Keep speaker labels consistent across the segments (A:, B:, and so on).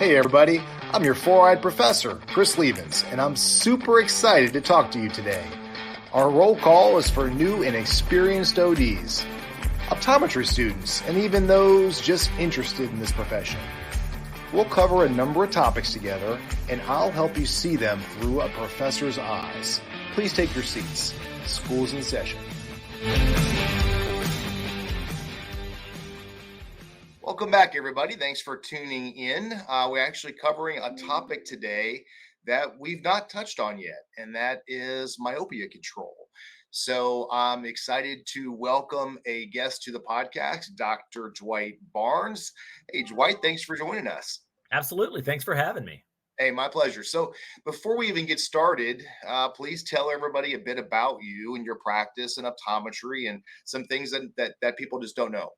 A: Hey everybody, I'm your four-eyed professor, Chris Levens, and I'm super excited to talk to you today. Our roll call is for new and experienced ODs, optometry students, and even those just interested in this profession. We'll cover a number of topics together, and I'll help you see them through a professor's eyes. Please take your seats. School's in session. Welcome back, everybody. Thanks for tuning in. We're actually covering a topic today that we've not touched on yet, and that is myopia control. So I'm excited to welcome a guest to the podcast, Dr. Dwight Barnes. Hey, Dwight, thanks for joining us.
B: Absolutely. Thanks for having me.
A: Hey, my pleasure. So before we even get started, please tell everybody a bit about you and your practice in optometry and some things that people just don't know.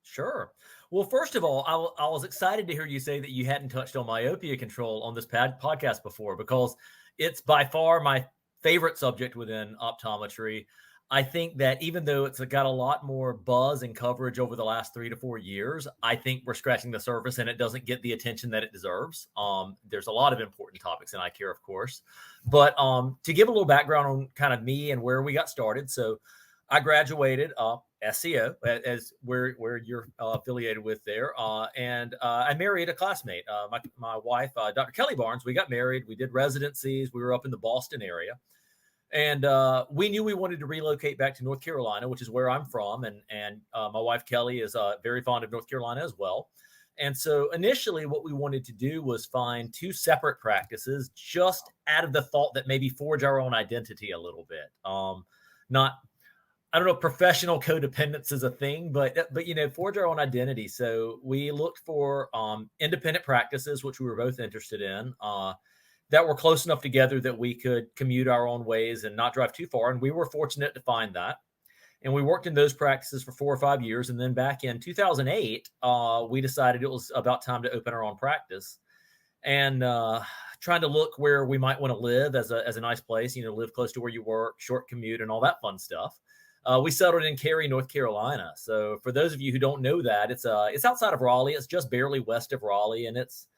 B: Sure. Well, first of all, I was excited to hear you say that you hadn't touched on myopia control on this podcast before, because it's by far my favorite subject within optometry. I think that even though it's got a lot more buzz and coverage over the last 3 to 4 years, I think we're scratching the surface and it doesn't get the attention that it deserves. There's a lot of important topics in eye care, of course, but to give a little background on kind of me and where we got started. So I graduated SCO, as where you're affiliated with there, and I married a classmate. My wife, Dr. Kelly Barnes. We got married. We did residencies. We were up in the Boston area, and we knew we wanted to relocate back to North Carolina, which is where I'm from. And my wife Kelly is very fond of North Carolina as well. And so initially, what we wanted to do was find 2 separate practices, just out of the thought that maybe forge our own identity a little bit. I don't know if professional codependence is a thing, but forge our own identity. So we looked for independent practices, which we were both interested in, that were close enough together that we could commute our own ways and not drive too far. And we were fortunate to find that. And we worked in those practices for 4 or 5 years. And then back in 2008, we decided it was about time to open our own practice. And trying to look where we might want to live as a nice place, live close to where you work, short commute, and all that fun stuff. We settled in Cary, North Carolina. So for those of you who don't know that, it's outside of Raleigh. It's just barely west of Raleigh, and it's,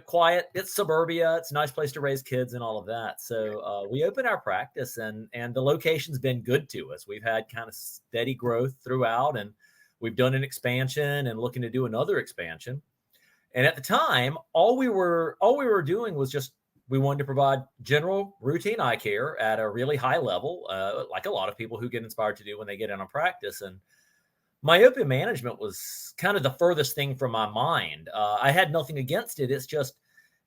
B: quiet. It's suburbia. It's a nice place to raise kids and all of that. So we opened our practice, and the location's been good to us. We've had kind of steady growth throughout, and we've done an expansion and looking to do another expansion. And at the time, all we were doing was just, we wanted to provide general routine eye care at a really high level, like a lot of people who get inspired to do when they get in a practice. And myopia management was kind of the furthest thing from my mind. I had nothing against it. It's just,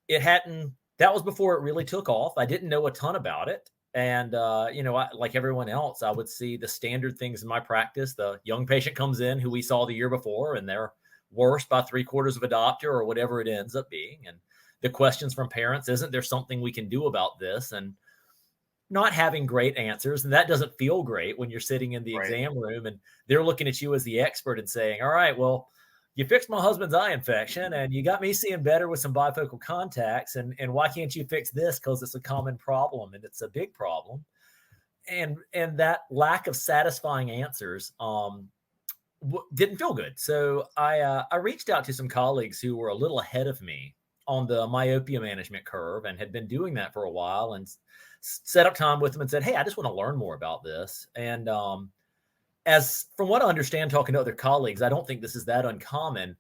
B: that was before it really took off. I didn't know a ton about it. And, like everyone else, I would see the standard things in my practice. The young patient comes in who we saw the year before, and they're worse by 3/4 of a doctor or whatever it ends up being. And the questions from parents, isn't there something we can do about this? And not having great answers. And that doesn't feel great when you're sitting in the exam room and they're looking at you as the expert and saying, all right, well, you fixed my husband's eye infection and you got me seeing better with some bifocal contacts. And why can't you fix this? Because it's a common problem and it's a big problem. And that lack of satisfying answers didn't feel good. So I reached out to some colleagues who were a little ahead of me on the myopia management curve and had been doing that for a while, and set up time with them and said, hey, I just want to learn more about this. And as from what I understand, talking to other colleagues, I don't think this is that uncommon.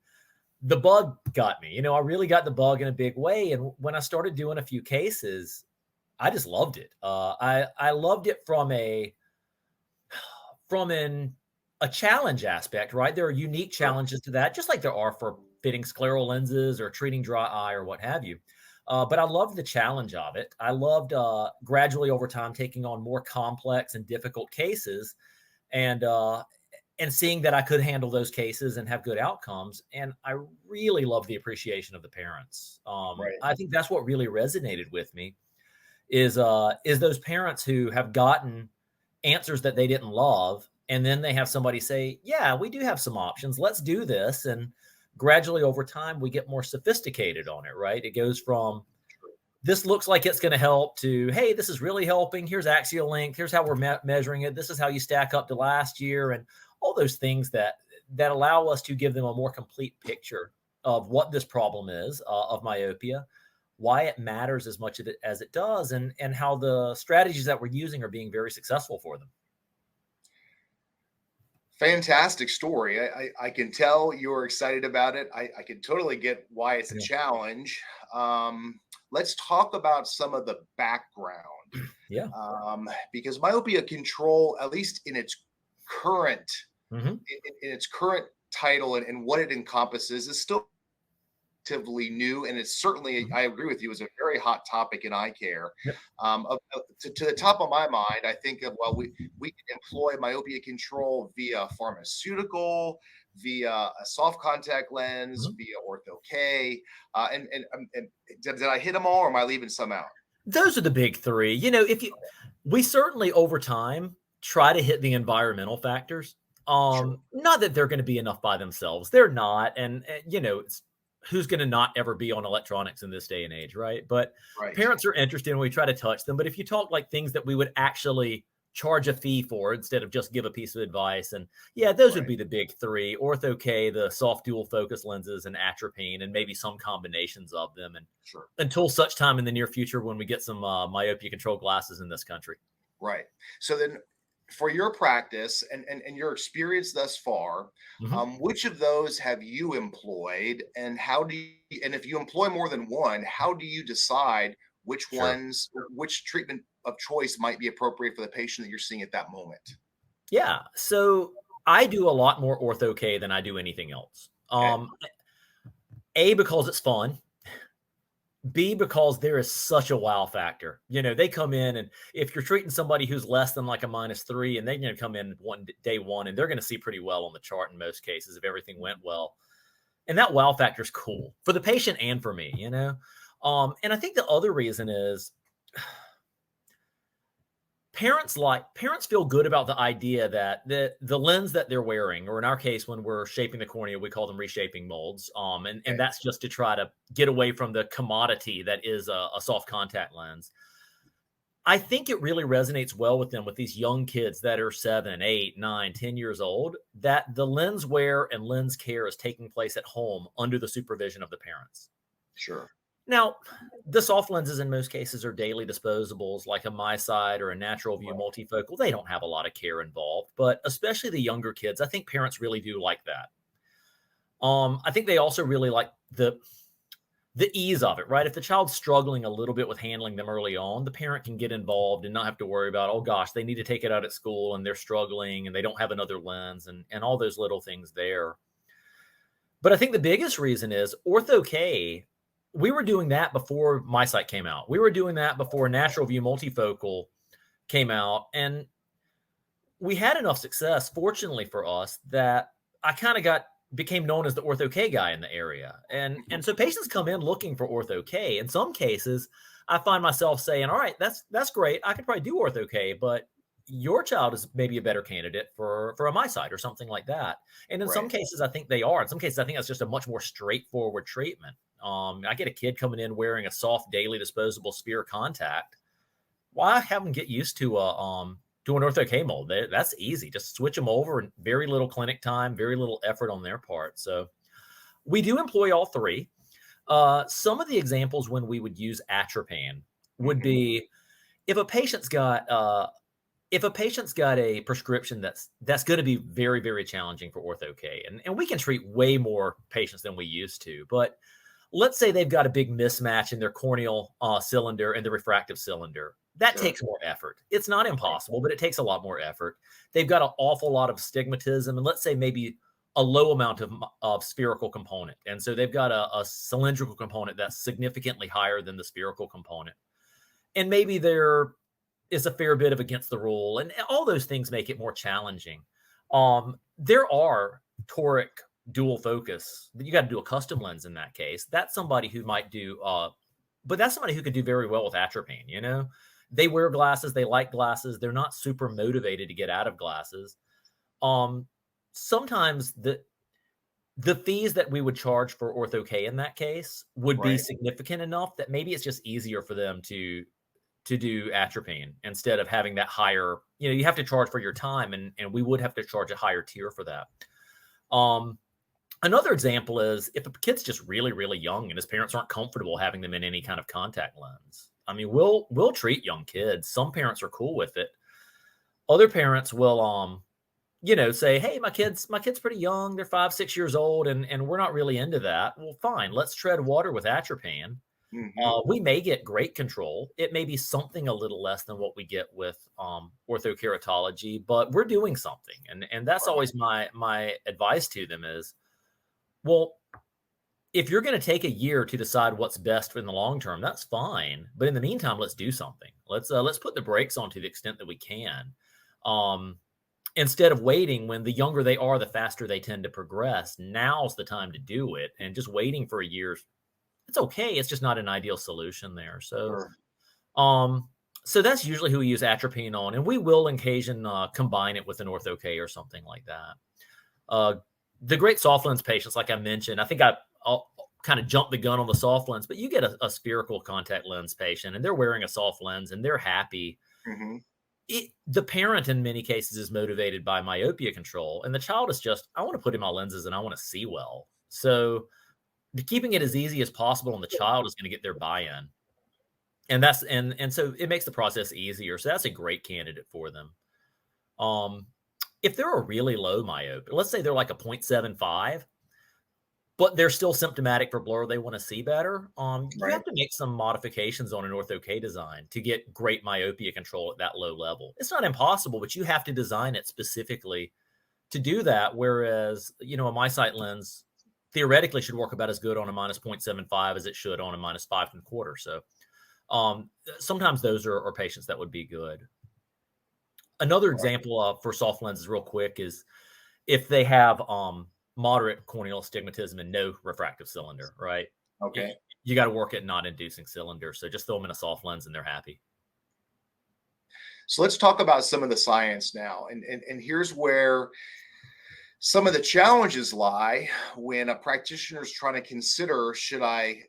B: The bug got me, I really got the bug in a big way. And when I started doing a few cases, I just loved it. I loved it from a challenge aspect, right? There are unique challenges to that, just like there are for fitting scleral lenses or treating dry eye or what have you. But I loved the challenge of it. I loved gradually over time taking on more complex and difficult cases and seeing that I could handle those cases and have good outcomes. And I really love the appreciation of the parents. I think that's what really resonated with me is those parents who have gotten answers that they didn't love. And then they have somebody say, yeah, we do have some options. Let's do this. And gradually over time, we get more sophisticated on it, right? It goes from this looks like it's going to help to, hey, this is really helping. Here's axial length. Here's how we're measuring it. This is how you stack up to last year. And all those things that allow us to give them a more complete picture of what this problem is of myopia, why it matters as much as it does, and how the strategies that we're using are being very successful for them.
A: Fantastic story. I can tell you're excited about it. I can totally get why it's a
B: Yeah.
A: challenge. Let's talk about some of the background,
B: Yeah.
A: because myopia control, at least in its current
B: Hmm.
A: in its current title and what it encompasses, is still relatively new, and it's certainly,
B: Hmm.
A: I agree with you, is a very hot topic in eye care.
B: Yep.
A: To the top of my mind, I think of, well, we can employ myopia control via pharmaceutical, via a soft contact lens,
B: Hmm.
A: via ortho K, and did I hit them all, or am I leaving some out?
B: Those are the big three. We certainly over time try to hit the environmental factors.
A: Sure.
B: Not that they're going to be enough by themselves. They're not. Who's going to not ever be on electronics in this day and age, right? But
A: Right.
B: parents are interested and we try to touch them. But if you talk like things that we would actually charge a fee for instead of just give a piece of advice, and yeah, those would
A: Right.
B: be the big three: ortho K, the soft dual focus lenses, and atropine, and maybe some combinations of them. And
A: Sure.
B: until such time in the near future when we get some myopia control glasses in this country.
A: Right. So then, for your practice and your experience thus far,
B: Mhm.
A: which of those have you employed, and how do you, and if you employ more than one, how do you decide which
B: Sure.
A: ones, which treatment of choice might be appropriate for the patient that you're seeing at that moment?
B: Yeah. So I do a lot more ortho K than I do anything else.
A: Okay.
B: A, because it's fun. B, because there is such a wow factor. They come in, and if you're treating somebody who's less than like a -3, and they're going to come in day one, and they're going to see pretty well on the chart in most cases if everything went well. And that wow factor is cool for the patient and for me. And I think the other reason is parents feel good about the idea that the lens that they're wearing, or in our case, when we're shaping the cornea, we call them reshaping molds. And
A: Okay.
B: that's just to try to get away from the commodity that is a soft contact lens. I think it really resonates well with them, with these young kids that are 7, 8, 9, 10 years old, that the lens wear and lens care is taking place at home under the supervision of the parents.
A: Sure.
B: Now, the soft lenses in most cases are daily disposables, like a MiSight or a natural view
A: Right.
B: multifocal. They don't have a lot of care involved, but especially the younger kids, I think parents really do like that. I think they also really like the ease of it, right? If the child's struggling a little bit with handling them early on, the parent can get involved and not have to worry about, oh gosh, they need to take it out at school and they're struggling and they don't have another lens, and all those little things there. But I think the biggest reason is ortho K. We were doing that before MiSight came out. We were doing that before natural view multifocal came out, and we had enough success, fortunately for us, that I kind of became known as the ortho K guy in the area. And so patients come in looking for ortho K. In some cases, I find myself saying, all right, that's great. I could probably do ortho K, but your child is maybe a better candidate for a MiSight or something like that. And in some
A: Right.
B: cases, I think they are. In some cases, I think that's just a much more straightforward treatment. I get a kid coming in wearing a soft daily disposable sphere contact. Why have them get used to an ortho K mold? That's easy. Just switch them over, and very little clinic time, very little effort on their part. So we do employ all three. Some of the examples when we would use atropine would
A: Hmm.
B: be if a patient's got a prescription that's going to be very, very challenging for ortho K, and we can treat way more patients than we used to, but let's say they've got a big mismatch in their corneal cylinder and the refractive cylinder. That
A: Sure.
B: takes more effort. It's not
A: Right.
B: impossible, but it takes a lot more effort. They've got an awful lot of astigmatism, and let's say maybe a low amount of spherical component. And so they've got a cylindrical component that's significantly higher than the spherical component. And maybe there is a fair bit of against the rule, and all those things make it more challenging. There are toric dual focus, but you got to do a custom lens in that case. That's somebody who might do, but that's somebody who could do very well with atropine. They wear glasses, they like glasses, they're not super motivated to get out of glasses. Um, Sometimes the fees that we would charge for ortho K in that case would be
A: Right.
B: significant enough that maybe it's just easier for them to do atropine instead of having that higher, you have to charge for your time, and we would have to charge a higher tier for that. Um, Another example is if a kid's just really, really young and his parents aren't comfortable having them in any kind of contact lens. I mean, we'll treat young kids. Some parents are cool with it. Other parents will say, hey, my kid's pretty young, they're 5, 6 years old, and we're not really into that. Well, fine, let's tread water with atropine. We may get great control. It may be something a little less than what we get with orthokeratology, but we're doing something. And that's always my advice to them is, well, if you're going to take a year to decide what's best in the long term, that's fine. But in the meantime, let's do something. Let's put the brakes on to the extent that we can. Instead of waiting. When the younger they are, the faster they tend to progress. Now's the time to do it. And just waiting for a year, it's okay. It's just not an ideal solution there. So, so that's usually who we use atropine on, and we will on occasion combine it with an ortho-K or something like that. The great soft lens patients, like I mentioned, I think I'll kind of jump the gun on the soft lens, but you get a spherical contact lens patient and they're wearing a soft lens and they're happy. The parent in many cases is motivated by myopia control, and the child is just, I want to put in my lenses and I want to see well. So keeping it as easy as possible on the child is going to get their buy-in. And that's, and so it makes the process easier. So that's a great candidate for them. If they're a really low myopia, let's say they're like a 0.75, but they're still symptomatic for blur, they want to see better. You have to make some modifications on an ortho-K design to get great myopia control at that low level. It's not impossible, but you have to design it specifically to do that. Whereas, a MiSight lens theoretically should work about as good on a minus 0.75 as it should on a minus 5.25. So sometimes those are patients that would be good. Another example for soft lenses real quick is if they have moderate corneal astigmatism and no refractive cylinder, right?
A: Okay.
B: You got to work at not inducing cylinder. So just throw them in a soft lens and they're happy.
A: So let's talk about some of the science now. And here's where some of the challenges lie when a practitioner is trying to consider, should I,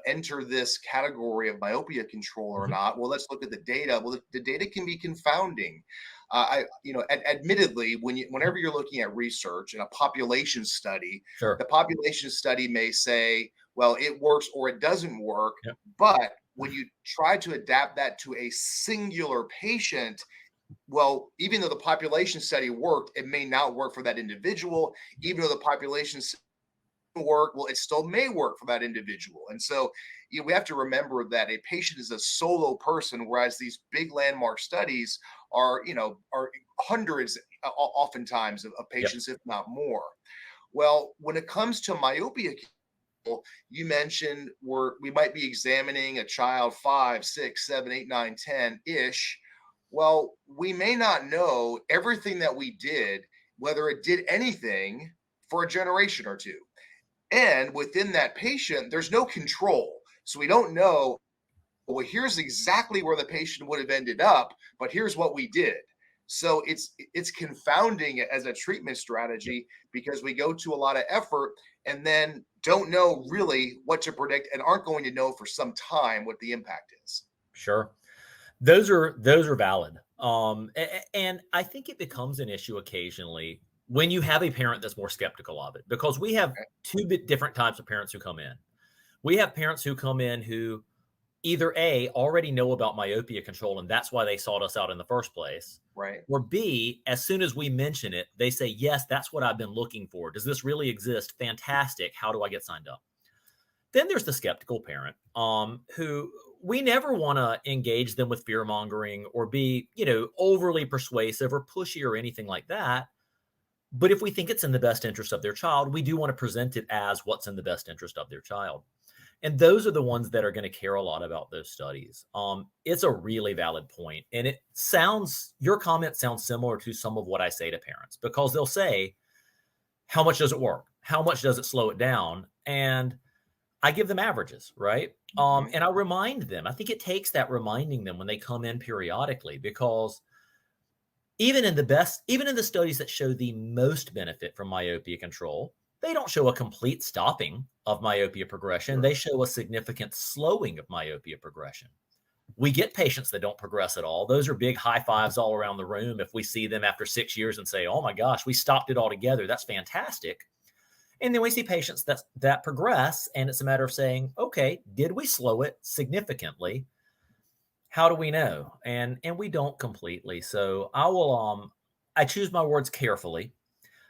A: enter this category of myopia control or not? Well, let's look at the data. Well, the data can be confounding. Admittedly, whenever you're looking at research and a population study, the population study may say, well, it works or it doesn't work. But when you try to adapt that to a singular patient, well, even though the population study worked, it may not work for that individual. Even though the population work, well, it still may work for that individual. And so we have to remember that a patient is a solo person, whereas these big landmark studies are hundreds oftentimes of patients, if not more. Well, when it comes to myopia, you mentioned we might be examining a child 5, 6, 7, 8, 9, 10-ish. Well, we may not know everything that we did, whether it did anything for a generation or two. And within that patient, there's no control. So we don't know, well, here's exactly where the patient would have ended up, but here's what we did. So it's confounding as a treatment strategy because we go to a lot of effort and then don't know really what to predict and aren't going to know for some time what the impact is.
B: Sure. Those are valid. And I think it becomes an issue occasionally when you have a parent that's more skeptical of it, because we have two different types of parents who come in. We have parents who come in who either A, already know about myopia control, and that's why they sought us out in the first place.
A: Right.
B: Or B, as soon as we mention it, they say, yes, that's what I've been looking for. Does this really exist? Fantastic. How do I get signed up? Then there's the skeptical parent who we never want to engage them with fear mongering or be, overly persuasive or pushy or anything like that. But if we think it's in the best interest of their child, we do want to present it as what's in the best interest of their child. And those are the ones that are going to care a lot about those studies. It's a really valid point. And your comment sounds similar to some of what I say to parents, because they'll say, how much does it work? How much does it slow it down? And I give them averages, right? And I remind them. I think it takes that reminding them when they come in periodically, because even in the studies that show the most benefit from myopia control, they don't show a complete stopping of myopia progression. They show a significant slowing of myopia progression. We get patients that don't progress at all. Those are big high fives all around the room if we see them after 6 years and say, oh my gosh, we stopped it altogether. That's fantastic. And then we see patients that progress, and it's a matter of saying, okay, did we slow it significantly? How do we know? And we don't completely. So I choose my words carefully.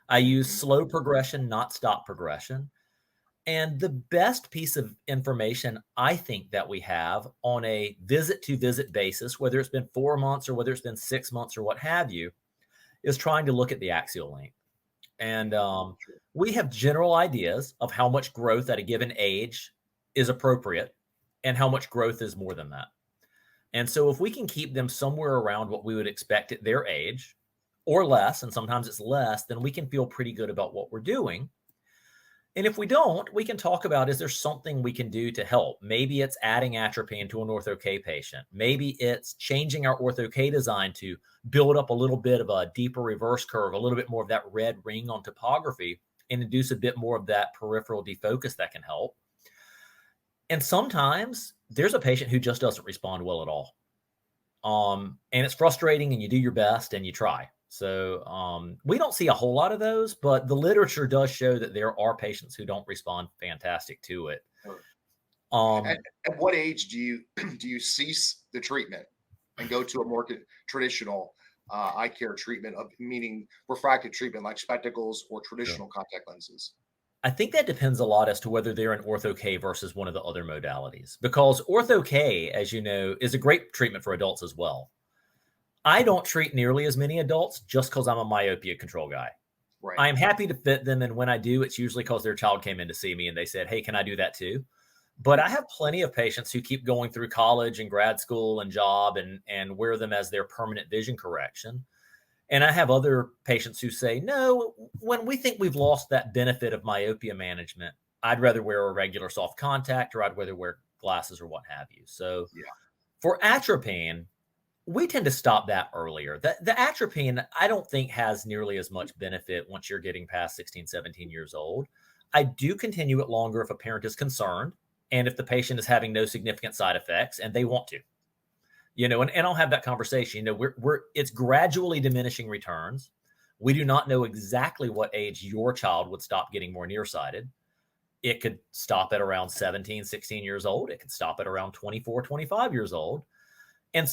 B: I use
A: Mhm.
B: slow progression, not stop progression. And the best piece of information I think that we have on a visit to visit basis, whether it's been 4 months or whether it's been 6 months or what have you, is trying to look at the axial length. And
A: Sure.
B: we have general ideas of how much growth at a given age is appropriate and how much growth is more than that. And so if we can keep them somewhere around what we would expect at their age or less, and sometimes it's less, then we can feel pretty good about what we're doing. And if we don't, we can talk about, is there something we can do to help? Maybe it's adding atropine to an ortho-K patient. Maybe it's changing our ortho-K design to build up a little bit of a deeper reverse curve, a little bit more of that red ring on topography, and induce a bit more of that peripheral defocus that can help. And sometimes there's a patient who just doesn't respond well at all. And it's frustrating, and you do your best and you try. So we don't see a whole lot of those, but the literature does show that there are patients who don't respond fantastic to it.
A: Sure. At,
B: Um,
A: at what age do you do you cease the treatment and go to a more traditional eye care treatment, of meaning refractive treatment like spectacles or
B: sure.
A: traditional contact lenses?
B: I think that depends a lot as to whether they're an ortho K versus one of the other modalities, because ortho K, as you know, is a great treatment for adults as well. I don't treat nearly as many adults just because I'm a myopia control guy.
A: Right.
B: I'm happy to fit them, and when I do, it's usually because their child came in to see me and they said, "Hey, can I do that too?" But I have plenty of patients who keep going through college and grad school and job and wear them as their permanent vision correction. And I have other patients who say, "No, when we think we've lost that benefit of myopia management, I'd rather wear a regular soft contact, or I'd rather wear glasses or what have you." So
A: Yeah.
B: for atropine, we tend to stop that earlier. The atropine, I don't think, has nearly as much benefit once you're getting past 16, 17 years old. I do continue it longer if a parent is concerned and if the patient is having no significant side effects and they want to. And I'll have that conversation. It's gradually diminishing returns. We do not know exactly what age your child would stop getting more nearsighted. It could stop at around 17, 16 years old. It could stop at around 24, 25 years old. And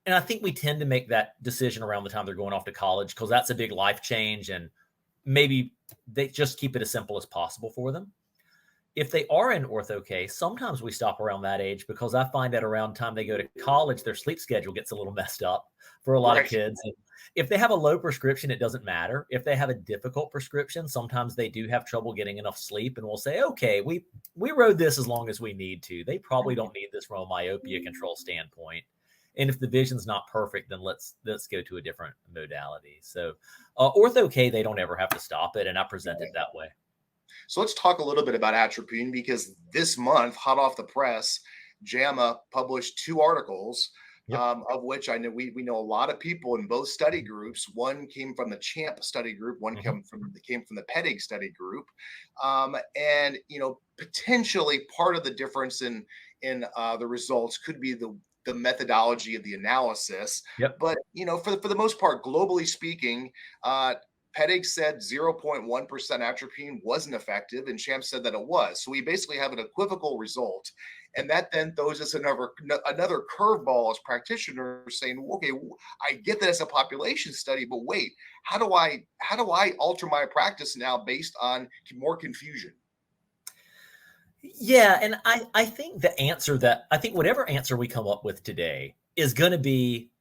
B: I think we tend to make that decision around the time they're going off to college because that's a big life change, and maybe they just keep it as simple as possible for them. If they are in ortho K, sometimes we stop around that age because I find that around the time they go to college, their sleep schedule gets a little messed up for a lot of
A: Right.
B: kids. And if they have a low prescription, it doesn't matter. If they have a difficult prescription, sometimes they do have trouble getting enough sleep, and we'll say, okay, we rode this as long as we need to. They probably don't need this from a myopia control standpoint. And if the vision's not perfect, then let's go to a different modality. So ortho K, they don't ever have to stop it, and I present it that way.
A: So let's talk a little bit about atropine, because this month, hot off the press, JAMA published two articles,
B: Yep.
A: of which I know we know a lot of people in both study groups. One came from the CHAMP study group, one
B: Mhm.
A: came from the PEDIG study group, and potentially part of the difference in the results could be the methodology of the analysis.
B: Yep.
A: But for the most part, globally speaking, Pedig said 0.1% atropine wasn't effective, and Champ said that it was. So we basically have an equivocal result. And that then throws us another curveball as practitioners, saying, okay, I get that it's a population study, but wait, how do I alter my practice now based on more confusion?
B: Yeah, and I think whatever answer we come up with today is going to be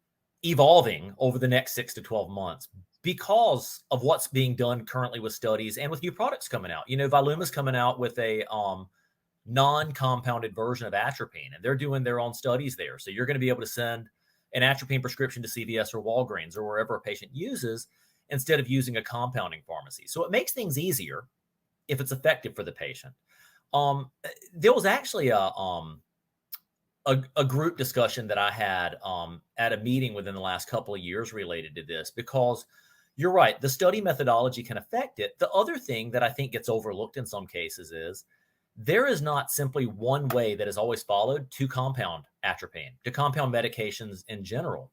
B: evolving over the next 6 to 12 months because of what's being done currently with studies and with new products coming out. Viluma's coming out with a non-compounded version of atropine, and they're doing their own studies there. So you're going to be able to send an atropine prescription to CVS or Walgreens or wherever a patient uses instead of using a compounding pharmacy. So it makes things easier if it's effective for the patient. There was actually a group discussion that I had at a meeting within the last couple of years related to this, because you're right, the study methodology can affect it. The other thing that I think gets overlooked in some cases is there is not simply one way that is always followed to compound atropine, to compound medications in general.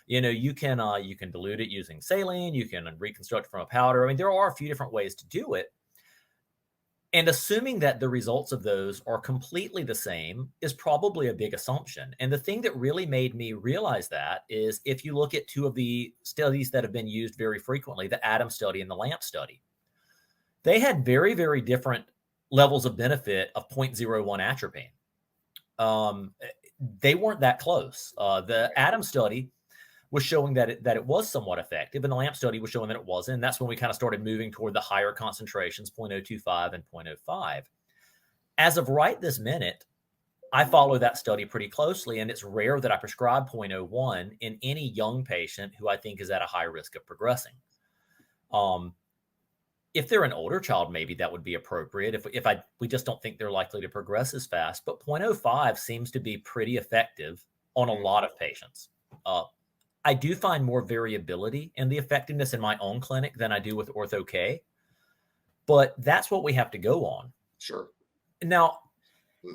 B: You can dilute it using saline, you can reconstruct from a powder. I mean, there are a few different ways to do it. And assuming that the results of those are completely the same is probably a big assumption. And the thing that really made me realize that is if you look at two of the studies that have been used very frequently, the Atom study and the LAMP study, they had very, very different levels of benefit of 0.01 atropine. They weren't that close. The Atom study was showing that it was somewhat effective, and the LAMP study was showing that it wasn't. And that's when we kind of started moving toward the higher concentrations, 0.025 and 0.05. As of right this minute, I follow that study pretty closely, and it's rare that I prescribe 0.01 in any young patient who I think is at a high risk of progressing. If they're an older child, maybe that would be appropriate. We just don't think they're likely to progress as fast, but 0.05 seems to be pretty effective on a lot of patients. I do find more variability in the effectiveness in my own clinic than I do with Ortho-K, but that's what we have to go on.
A: Sure.
B: Now,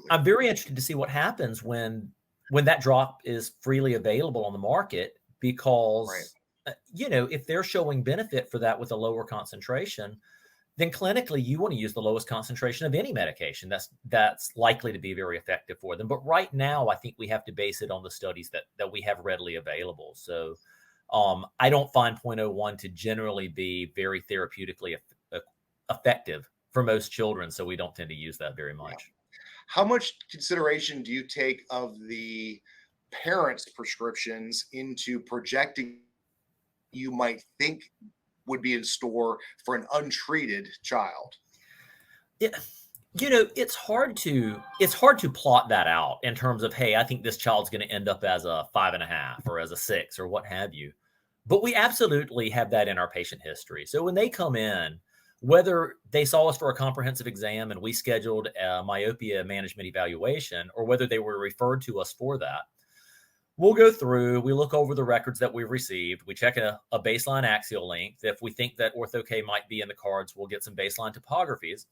B: I'm very interested to see what happens when that drop is freely available on the market, because, if they're showing benefit for that with a lower concentration, then clinically you want to use the lowest concentration of any medication that's likely to be very effective for them. But right now, I think we have to base it on the studies that we have readily available. So I don't find 0.01 to generally be very therapeutically effective for most children, so we don't tend to use that very much.
A: How much consideration do you take of the parents' prescriptions into projecting you might think would be in store for an untreated child?
B: Yeah, it's hard to plot that out in terms of, hey, I think this child's going to end up as a 5.5 or as a 6 or what have you. But we absolutely have that in our patient history. So when they come in, whether they saw us for a comprehensive exam and we scheduled a myopia management evaluation, or whether they were referred to us for that, we'll go through, we look over the records that we've received. We check a baseline axial length. If we think that Ortho-K might be in the cards, we'll get some baseline topographies.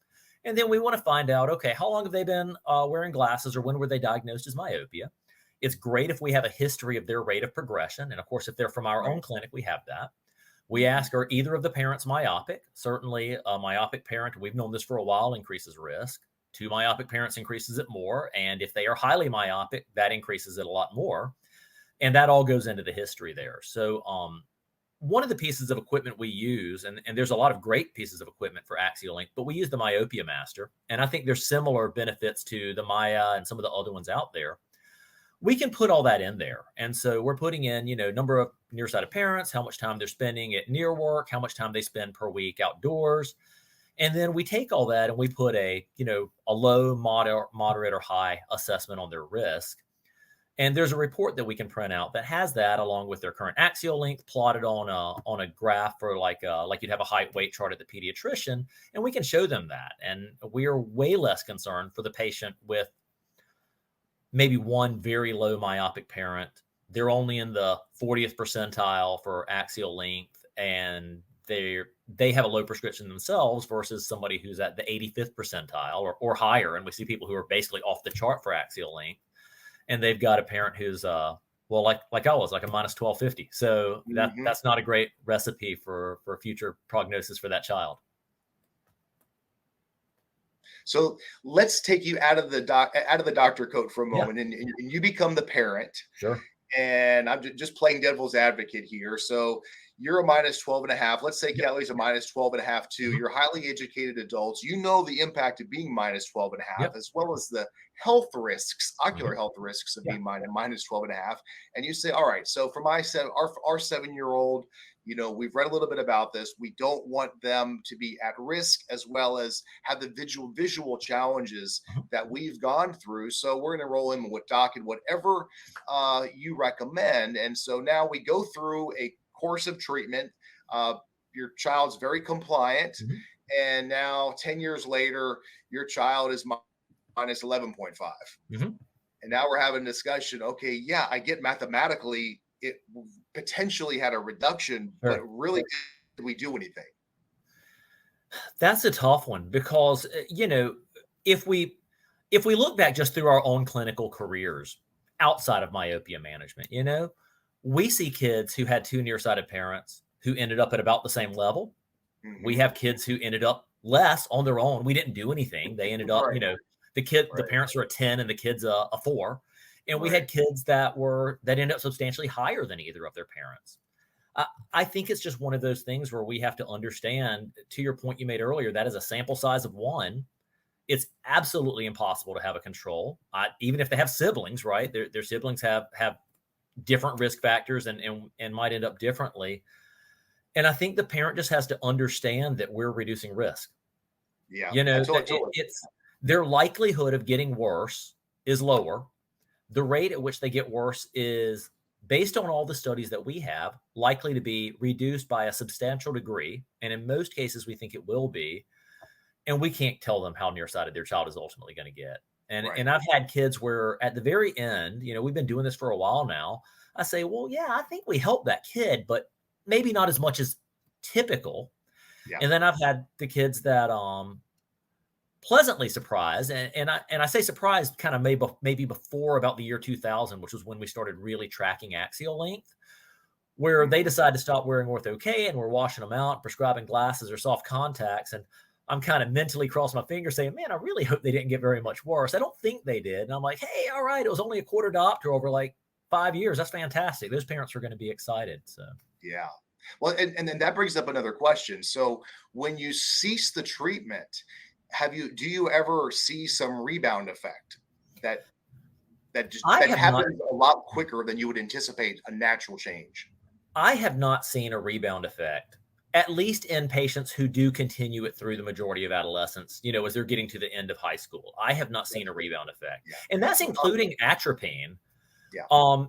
B: And then we want to find out, okay, how long have they been wearing glasses, or when were they diagnosed as myopia? It's great if we have a history of their rate of progression. And of course, if they're from our own clinic, we have that. We ask, are either of the parents myopic? Certainly a myopic parent, we've known this for a while, increases risk. 2 myopic parents increases it more. And if they are highly myopic, that increases it a lot more. And that all goes into the history there. So one of the pieces of equipment we use, and there's a lot of great pieces of equipment for axial length, but we use the Myopia Master. And I think there's similar benefits to the Maya and some of the other ones out there. We can put all that in there. And so we're putting in, number of nearsighted parents, how much time they're spending at near work, how much time they spend per week outdoors. And then we take all that and we put a low, moderate, or high assessment on their risk. And there's a report that we can print out that has that, along with their current axial length, plotted on a graph for like you'd have a height weight chart at the pediatrician, and we can show them that. And we are way less concerned for the patient with maybe one very low myopic parent. They're only in the 40th percentile for axial length, and they have a low prescription themselves versus somebody who's at the 85th percentile or higher. And we see people who are basically off the chart for axial length. And they've got a parent who's, like I was, like a minus 1250. So that's not a great recipe for future prognosis for that child.
A: So let's take you out of the doctor coat for a moment, and you become the parent.
B: Sure.
A: And I'm just playing devil's advocate here. So you're a minus 12.5. Let's say Kelly's a minus 12.5 too. You're highly educated adults. You know the impact of being minus 12.5, as well as the health risks, ocular health risks of being minus 12.5. And you say, all right, so for our 7-year-old, we've read a little bit about this. We don't want them to be at risk, as well as have the visual challenges that we've gone through. So we're going to roll in with doc and whatever you recommend. And so now we go through a course of treatment. Your child's very compliant. And now 10 years later, your child is minus 11.5. And now we're having a discussion. Okay, yeah, I get mathematically it potentially had a reduction, but really, did we do anything?
B: That's a tough one, because, if we look back just through our own clinical careers outside of myopia management, we see kids who had 2 nearsighted parents who ended up at about the same level. We have kids who ended up less on their own. We didn't do anything. They ended up,
A: Right.
B: the parents were a 10 and the kids a 4. And we
A: Right.
B: had kids that ended up substantially higher than either of their parents. I think it's just one of those things where we have to understand, to your point you made earlier, that is a sample size of 1. It's absolutely impossible to have a control. Even if they have siblings, right? Their siblings have different risk factors and might end up differently. And I think the parent just has to understand that we're reducing risk.
A: Yeah.
B: It's their likelihood of getting worse is lower. The rate at which they get worse is, based on all the studies that we have, likely to be reduced by a substantial degree. And in most cases, we think it will be. And we can't tell them how nearsighted their child is ultimately going to get. And I've had kids where at the very end, we've been doing this for a while now. I say, well, yeah, I think we helped that kid, but maybe not as much as typical. Yeah. And then I've had the kids that pleasantly surprised, and I say surprised kind of maybe before about the year 2000, which was when we started really tracking axial length, where they decided to stop wearing Ortho-K and we're washing them out, prescribing glasses or soft contacts. And I'm kind of mentally crossing my fingers saying, man, I really hope they didn't get very much worse. I don't think they did. And I'm like, hey, all right, it was only a quarter diopter over like 5 years. That's fantastic. Those parents are going to be excited. So,
A: yeah. Well, and then that brings up another question. So when you cease the treatment, do you ever see some rebound effect that happens a lot quicker than you would anticipate a natural change?
B: I have not seen a rebound effect, at least in patients who do continue it through the majority of adolescence, as they're getting to the end of high school. I have not seen a rebound effect. Yeah. And that's including atropine. Yeah.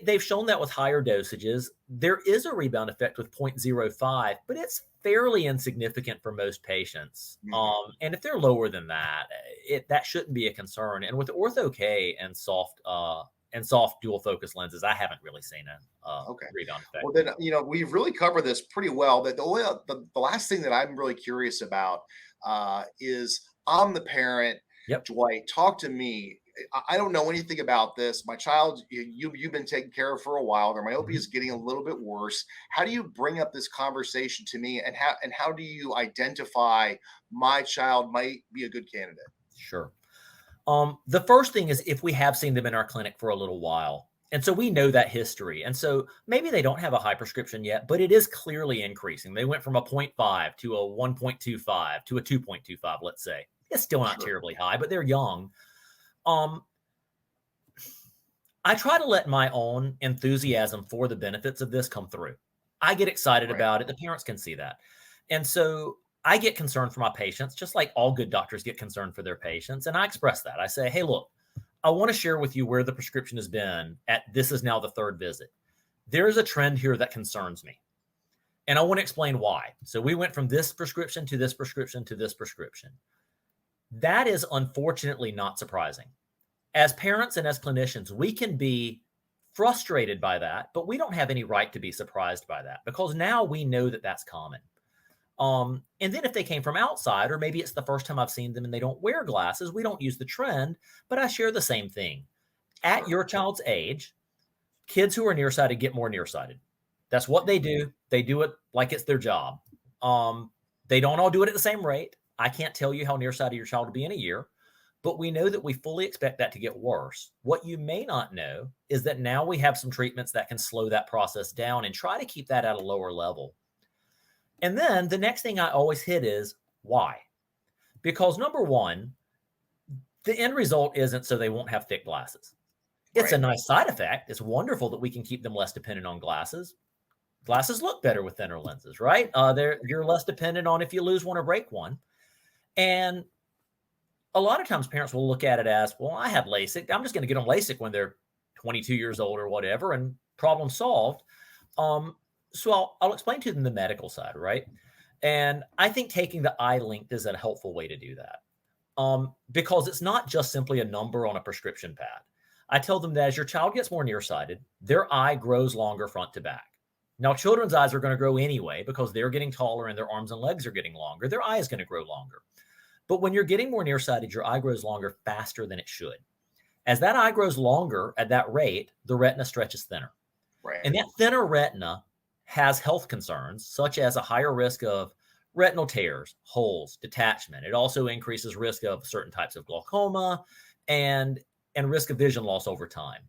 B: They've shown that with higher dosages. There is a rebound effect with 0.05, but it's fairly insignificant for most patients. Mm-hmm. And if they're lower than that, that shouldn't be a concern. And with Ortho-K and soft dual focus lenses, I haven't really seen a rebound effect.
A: Well, then, we've really covered this pretty well. That the last thing that I'm really curious about is, I'm the parent.
B: Yep.
A: Dwight, talk to me. I don't know anything about this. My child, you've been taking care of for a while. Their myopia is getting a little bit worse. How do you bring up this conversation to me, and how do you identify my child might be a good candidate?
B: Sure. The first thing is, if we have seen them in our clinic for a little while, and so we know that history, and so maybe they don't have a high prescription yet, but it is clearly increasing. They went from a 0.5 to a 1.25 to a 2.25, let's say. It's still not terribly high, but they're young. I try to let my own enthusiasm for the benefits of this come through. I get excited about it. The parents can see that. And so I get concerned for my patients, just like all good doctors get concerned for their patients. And I express that. I say, hey, look, I want to share with you where the prescription has been this is now the 3rd visit. There is a trend here that concerns me. And I want to explain why. So we went from this prescription to this prescription to this prescription. That is unfortunately not surprising. As parents and as clinicians, we can be frustrated by that, but we don't have any right to be surprised by that, because now we know that that's common. And then if they came from outside, or maybe it's the first time I've seen them and they don't wear glasses, we don't use the trend, but I share the same thing. At your child's age, kids who are nearsighted get more nearsighted. That's what they do. They do it like it's their job. They don't all do it at the same rate. I can't tell you how nearsighted your child will be in a year, but we know that we fully expect that to get worse. What you may not know is that now we have some treatments that can slow that process down and try to keep that at a lower level. And then the next thing I always hit is why? Because number one, the end result isn't so they won't have thick glasses. It's a nice side effect. It's wonderful that we can keep them less dependent on glasses. Glasses look better with thinner lenses, right? You're less dependent on if you lose one or break one. And a lot of times parents will look at it as, well, I have LASIK. I'm just going to get them LASIK when they're 22 years old or whatever, and problem solved. So I'll explain to them the medical side, right? And I think taking the eye length is a helpful way to do that, because it's not just simply a number on a prescription pad. I tell them that as your child gets more nearsighted, their eye grows longer front to back. Now, children's eyes are going to grow anyway because they're getting taller and their arms and legs are getting longer. Their eye is going to grow longer. But when you're getting more nearsighted, your eye grows longer faster than it should. As that eye grows longer at that rate, the retina stretches thinner. Right. And that thinner retina has health concerns, such as a higher risk of retinal tears, holes, detachment. It also increases risk of certain types of glaucoma and risk of vision loss over time.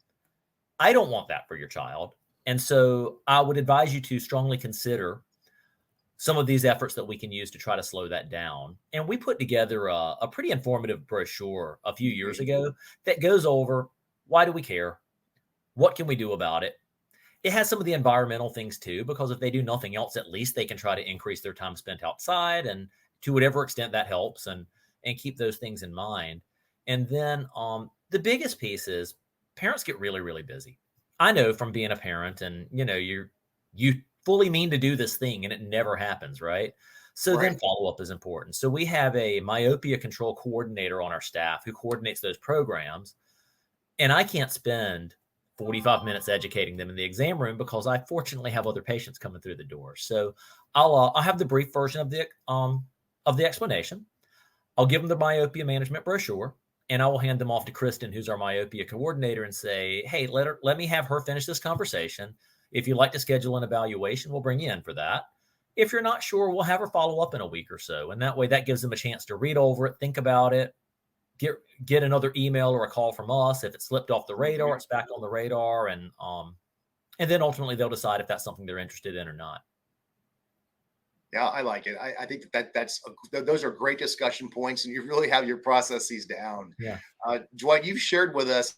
B: I don't want that for your child. And so I would advise you to strongly consider some of these efforts that we can use to try to slow that down. And we put together a pretty informative brochure a few years ago that goes over why do we care? What can we do about it? It has some of the environmental things too, because if they do nothing else, at least they can try to increase their time spent outside, and to whatever extent that helps, and keep those things in mind. And then the biggest piece is parents get really, really busy. I know from being a parent, and you fully mean to do this thing and it never happens, right? So then follow-up is important. So we have a myopia control coordinator on our staff who coordinates those programs. And I can't spend 45 minutes educating them in the exam room because I fortunately have other patients coming through the door. So I'll have the brief version of the explanation. I'll give them the myopia management brochure, and I will hand them off to Kristen, who's our myopia coordinator, and say, hey, let me have her finish this conversation. If you'd like to schedule an evaluation, we'll bring you in for that. If you're not sure, we'll have her follow up in a week or so. And that way, that gives them a chance to read over it, think about it, get another email or a call from us. If it slipped off the radar, it's back on the radar. And then ultimately, they'll decide if that's something they're interested in or not.
A: Yeah, I like it. I think those are great discussion points, and you really have your processes down.
B: Yeah.
A: Dwight, you've shared with us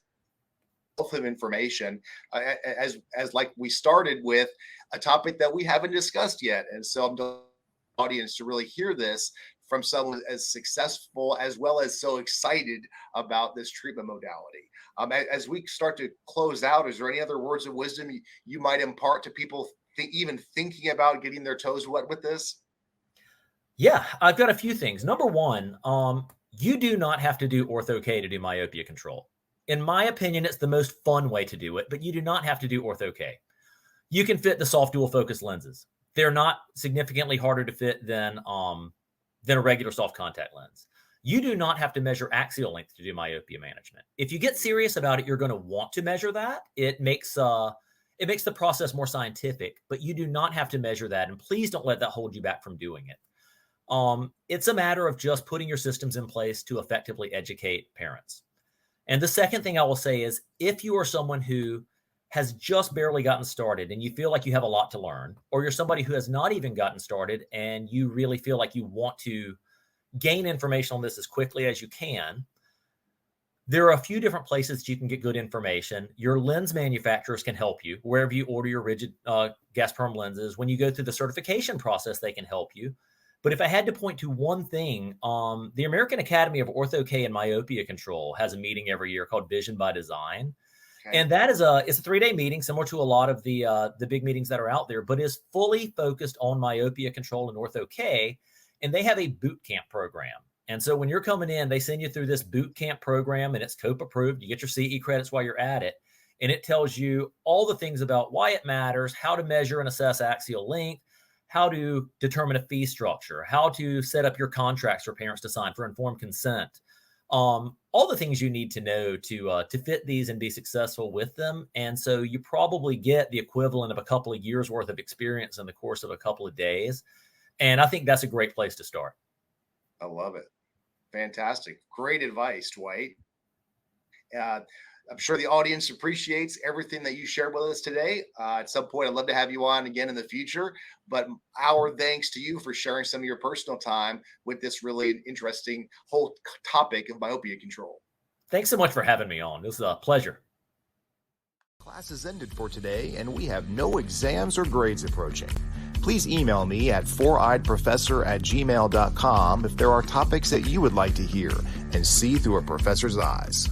A: wealth of information as like we started with a topic that we haven't discussed yet. And so I'm the audience to really hear this from someone as successful as well as so excited about this treatment modality. As we start to close out, is there any other words of wisdom you might impart to people even thinking about getting their toes wet with this?
B: Yeah, I've got a few things. Number one, you do not have to do Ortho-K to do myopia control. In my opinion, it's the most fun way to do it, but you do not have to do Ortho-K. You can fit the soft dual focus lenses. They're not significantly harder to fit than a regular soft contact lens. You do not have to measure axial length to do myopia management. If you get serious about it, you're going to want to measure that. It makes the process more scientific, but you do not have to measure that. And please don't let that hold you back from doing it. It's a matter of just putting your systems in place to effectively educate parents. And the second thing I will say is, if you are someone who has just barely gotten started and you feel like you have a lot to learn, or you're somebody who has not even gotten started and you really feel like you want to gain information on this as quickly as you can, there are a few different places that you can get good information. Your lens manufacturers can help you wherever you order your rigid gas perm lenses. When you go through the certification process, they can help you. But if I had to point to one thing, the American Academy of Ortho-K and Myopia Control has a meeting every year called Vision by Design. Okay. And that is it's a 3-day meeting, similar to a lot of the big meetings that are out there, but is fully focused on myopia control and Ortho-K. And they have a boot camp program. And so when you're coming in, they send you through this boot camp program, and it's COPE approved. You get your CE credits while you're at it. And it tells you all the things about why it matters, how to measure and assess axial length, how to determine a fee structure, how to set up your contracts for parents to sign for informed consent, all the things you need to know to fit these and be successful with them. And so you probably get the equivalent of a couple of years worth of experience in the course of a couple of days. And I think that's a great place to start.
A: I love it. Fantastic. Great advice, Dwight. I'm sure the audience appreciates everything that you shared with us today. At some point, I'd love to have you on again in the future. But our thanks to you for sharing some of your personal time with this really interesting whole topic of myopia control.
B: Thanks so much for having me on. It was a pleasure.
A: Class is ended for today, and we have no exams or grades approaching. Please email me at foureyeedprofessor@gmail.com if there are topics that you would like to hear and see through a professor's eyes.